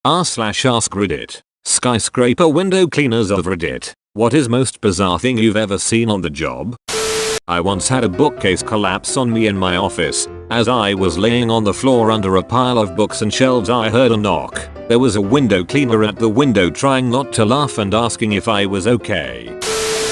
r/ask Reddit. Skyscraper window cleaners of Reddit. What is most bizarre thing you've ever seen on the job? I once had a bookcase collapse on me in my office. As I was laying on the floor under a pile of books and shelves, I heard a knock. There was a window cleaner at the window trying not to laugh and asking if I was okay.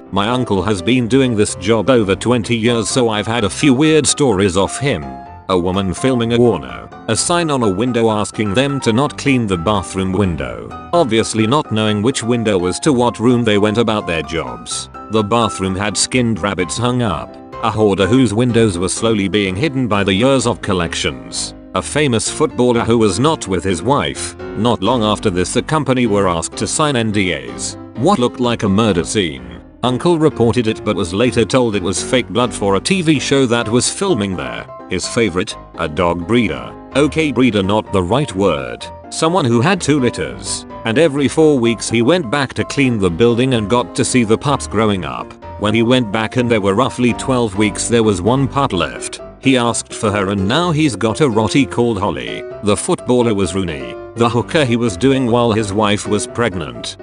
My uncle has been doing this job over 20 years, so I've had a few weird stories off him. A woman filming a porno. A sign on a window asking them to not clean the bathroom window. Obviously not knowing which window was to what room, they went about their jobs. The bathroom had skinned rabbits hung up. A hoarder whose windows were slowly being hidden by the years of collections. A famous footballer who was not with his wife. Not long after this, the company were asked to sign NDAs. What looked like a murder scene. Uncle reported it but was later told it was fake blood for a TV show that was filming there. His favorite? A dog breeder. Okay, breeder not the right word. Someone who had 2 litters. And every 4 weeks he went back to clean the building and got to see the pups growing up. When he went back and there were roughly 12 weeks, there was 1 pup left. He asked for her and now he's got a Rottie called Holly. The footballer was Rooney. The hooker he was doing while his wife was pregnant.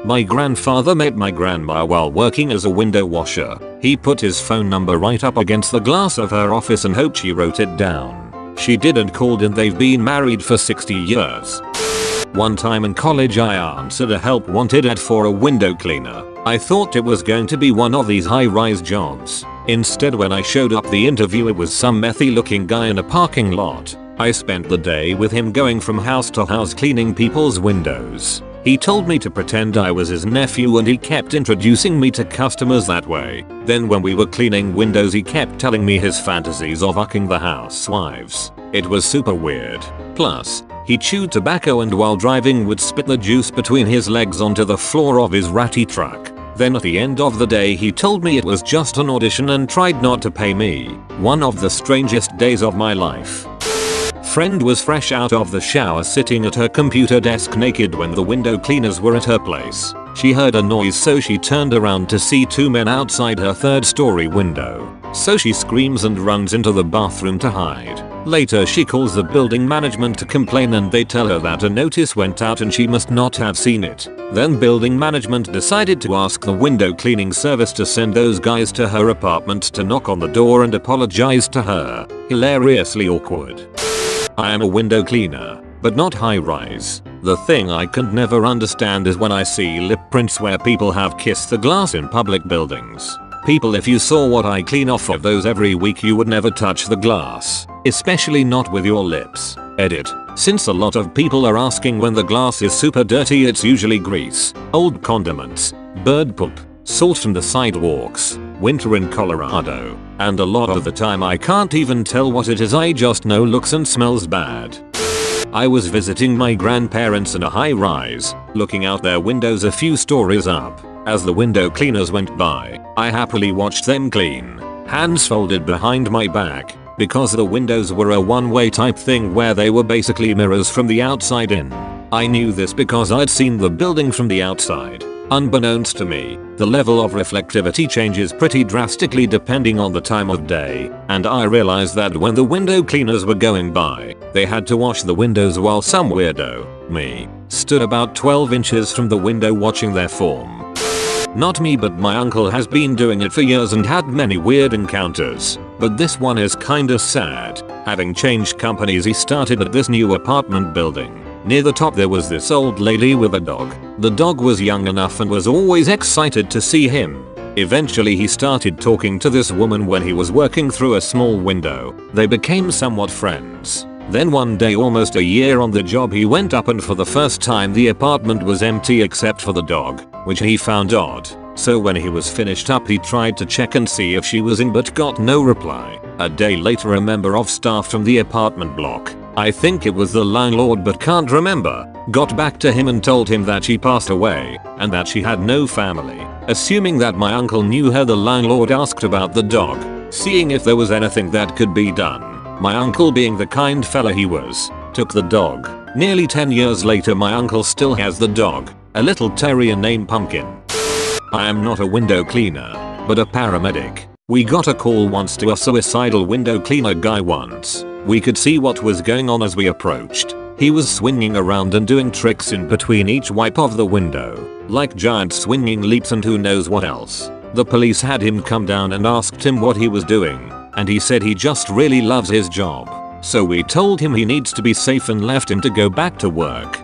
My grandfather met my grandma while working as a window washer. He put his phone number right up against the glass of her office and hoped she wrote it down. She did and called, and they've been married for 60 years. One time in college I answered a help wanted ad for a window cleaner. I thought it was going to be one of these high-rise jobs. Instead, when I showed up the interview, it was some methy looking guy in a parking lot. I spent the day with him going from house to house cleaning people's windows. He told me to pretend I was his nephew and he kept introducing me to customers that way. Then when we were cleaning windows, he kept telling me his fantasies of fucking the housewives. It was super weird. Plus, he chewed tobacco and while driving would spit the juice between his legs onto the floor of his ratty truck. Then at the end of the day he told me it was just an audition and tried not to pay me. One of the strangest days of my life. Friend was fresh out of the shower sitting at her computer desk naked when the window cleaners were at her place. She heard a noise, so she turned around to see 2 men outside her 3rd story window. So she screams and runs into the bathroom to hide. Later she calls the building management to complain and they tell her that a notice went out and she must not have seen it. Then building management decided to ask the window cleaning service to send those guys to her apartment to knock on the door and apologize to her. Hilariously awkward. I am a window cleaner, but not high rise. The thing I can never understand is when I see lip prints where people have kissed the glass in public buildings. People, if you saw what I clean off of those every week, you would never touch the glass. Especially not with your lips. Edit. Since a lot of people are asking when the glass is super dirty, it's usually grease, old condiments, bird poop, salt from the sidewalks, winter in Colorado, and a lot of the time I can't even tell what it is, I just know looks and smells bad. I was visiting my grandparents in a high rise, looking out their windows a few stories up. As the window cleaners went by, I happily watched them clean, hands folded behind my back, because the windows were a one-way type thing where they were basically mirrors from the outside in. I knew this because I'd seen the building from the outside. Unbeknownst to me, the level of reflectivity changes pretty drastically depending on the time of day, and I realized that when the window cleaners were going by, they had to wash the windows while some weirdo, me, stood about 12 inches from the window watching their form. Not me, but my uncle has been doing it for years and had many weird encounters, but this one is kinda sad. Having changed companies, he started at this new apartment building. Near the top there was this old lady with a dog. The dog was young enough and was always excited to see him. Eventually he started talking to this woman when he was working through a small window. They became somewhat friends. Then one day, almost a year on the job, he went up and for the first time the apartment was empty except for the dog, which he found odd. So when he was finished up, he tried to check and see if she was in but got no reply. A day later, a member of staff from the apartment block, I think it was the landlord but can't remember, got back to him and told him that she passed away and that she had no family. Assuming that my uncle knew her, the landlord asked about the dog, seeing if there was anything that could be done. My uncle, being the kind fella he was, took the dog. Nearly 10 years later, my uncle still has the dog, a little terrier named Pumpkin. I am not a window cleaner, but a paramedic. We got a call once to a suicidal window cleaner guy once. We could see what was going on as we approached. He was swinging around and doing tricks in between each wipe of the window, like giant swinging leaps and who knows what else. The police had him come down and asked him what he was doing, and he said he just really loves his job. So we told him he needs to be safe and left him to go back to work.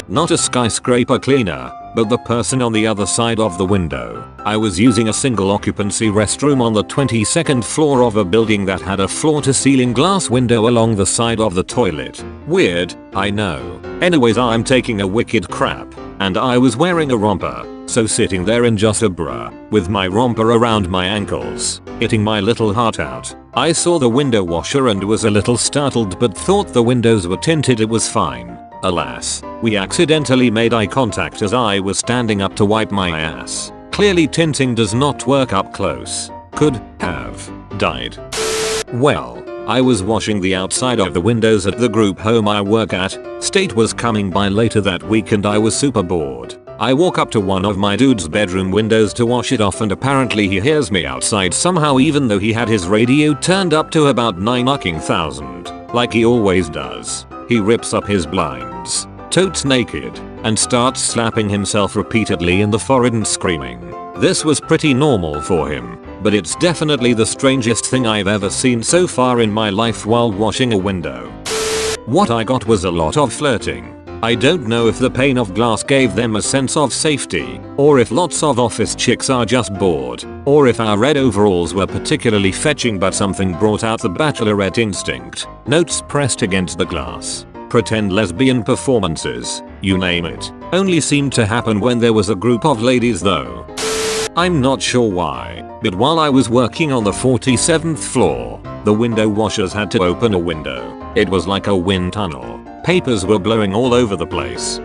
Not a skyscraper cleaner, but the person on the other side of the window. I was using a single occupancy restroom on the 22nd floor of a building that had a floor to ceiling glass window along the side of the toilet. Weird, I know. Anyways, I'm taking a wicked crap, and I was wearing a romper, so sitting there in just a bra, with my romper around my ankles, hitting my little heart out. I saw the window washer and was a little startled but thought the windows were tinted, it was fine. Alas, we accidentally made eye contact as I was standing up to wipe my ass. Clearly tinting does not work up close. Could have died. Well, I was washing the outside of the windows at the group home I work at. State was coming by later that week and I was super bored. I walk up to one of my dude's bedroom windows to wash it off and apparently he hears me outside somehow even though he had his radio turned up to about 9,000, like he always does. He rips up his blinds, totes naked, and starts slapping himself repeatedly in the forehead and screaming. This was pretty normal for him, but it's definitely the strangest thing I've ever seen so far in my life while washing a window. What I got was a lot of flirting. I don't know if the pane of glass gave them a sense of safety, or if lots of office chicks are just bored, or if our red overalls were particularly fetching but something brought out the bachelorette instinct. Notes pressed against the glass. Pretend lesbian performances, you name it, only seemed to happen when there was a group of ladies though. I'm not sure why, but while I was working on the 47th floor, the window washers had to open a window. It was like a wind tunnel. Papers were blowing all over the place.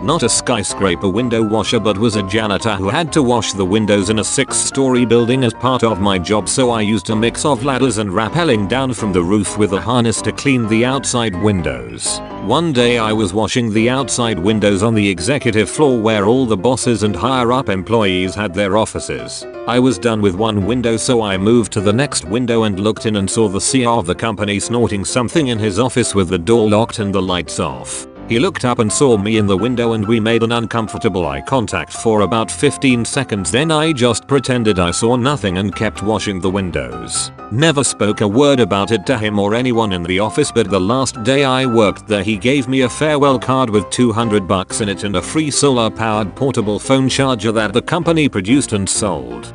Not a skyscraper window washer but was a janitor who had to wash the windows in a 6-story building as part of my job, so I used a mix of ladders and rappelling down from the roof with a harness to clean the outside windows. One day I was washing the outside windows on the executive floor where all the bosses and higher up employees had their offices. I was done with one window so I moved to the next window and looked in and saw the CEO of the company snorting something in his office with the door locked and the lights off. He looked up and saw me in the window and we made an uncomfortable eye contact for about 15 seconds, then I just pretended I saw nothing and kept washing the windows. Never spoke a word about it to him or anyone in the office, but the last day I worked there he gave me a farewell card with $200 in it and a free solar powered portable phone charger that the company produced and sold.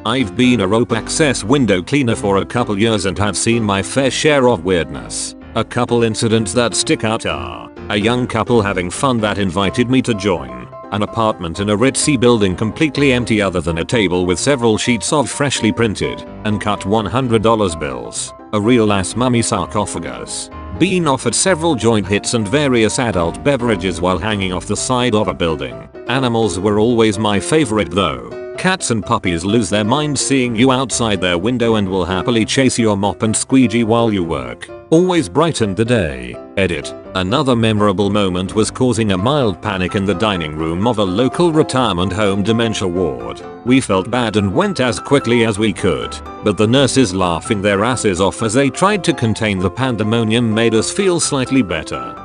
I've been a rope access window cleaner for a couple years and have seen my fair share of weirdness. A couple incidents that stick out are a young couple having fun that invited me to join, an apartment in a ritzy building completely empty other than a table with several sheets of freshly printed and cut $100 bills, a real ass mummy sarcophagus, being offered several joint hits and various adult beverages while hanging off the side of a building. Animals were always my favorite though. Cats and puppies lose their minds seeing you outside their window and will happily chase your mop and squeegee while you work. Always brightened the day. Edit. Another memorable moment was causing a mild panic in the dining room of a local retirement home dementia ward. We felt bad and went as quickly as we could, but the nurses laughing their asses off as they tried to contain the pandemonium made us feel slightly better.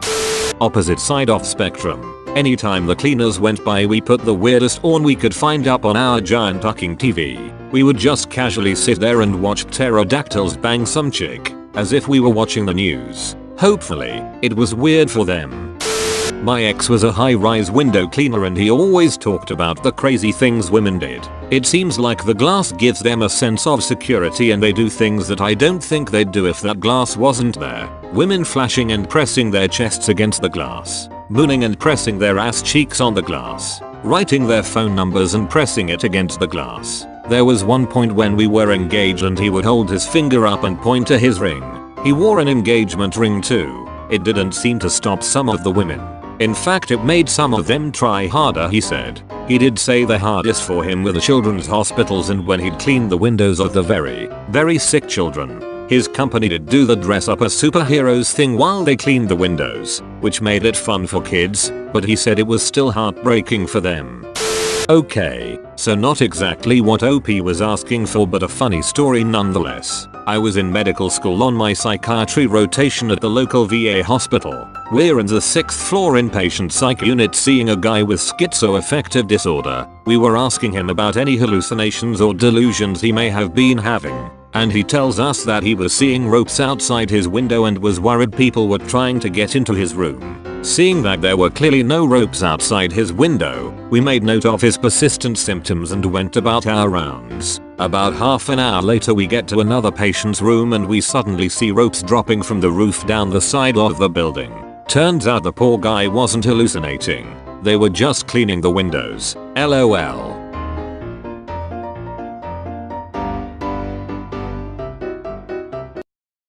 Opposite side of spectrum. Anytime the cleaners went by we put the weirdest horn we could find up on our giant tucking TV. We would just casually sit there and watch pterodactyls bang some chick, as if we were watching the news. Hopefully, it was weird for them. My ex was a high-rise window cleaner and he always talked about the crazy things women did. It seems like the glass gives them a sense of security and they do things that I don't think they'd do if that glass wasn't there. Women flashing and pressing their chests against the glass. Mooning and pressing their ass cheeks on the glass. Writing their phone numbers and pressing it against the glass. There was one point when we were engaged and he would hold his finger up and point to his ring. He wore an engagement ring too. It didn't seem to stop some of the women. In fact, it made some of them try harder, he said. He did say the hardest for him were the children's hospitals and when he'd cleaned the windows of the very sick children. His company did do the dress up as superheroes thing while they cleaned the windows, which made it fun for kids, but he said it was still heartbreaking for them. Okay, so not exactly what OP was asking for, but a funny story nonetheless. I was in medical school on my psychiatry rotation at the local VA hospital. We're in the 6th floor inpatient psych unit seeing a guy with schizoaffective disorder. We were asking him about any hallucinations or delusions he may have been having. And he tells us that he was seeing ropes outside his window and was worried people were trying to get into his room. Seeing that there were clearly no ropes outside his window, we made note of his persistent symptoms and went about our rounds. About half an hour later we get to another patient's room and we suddenly see ropes dropping from the roof down the side of the building. Turns out the poor guy wasn't hallucinating. They were just cleaning the windows. LOL.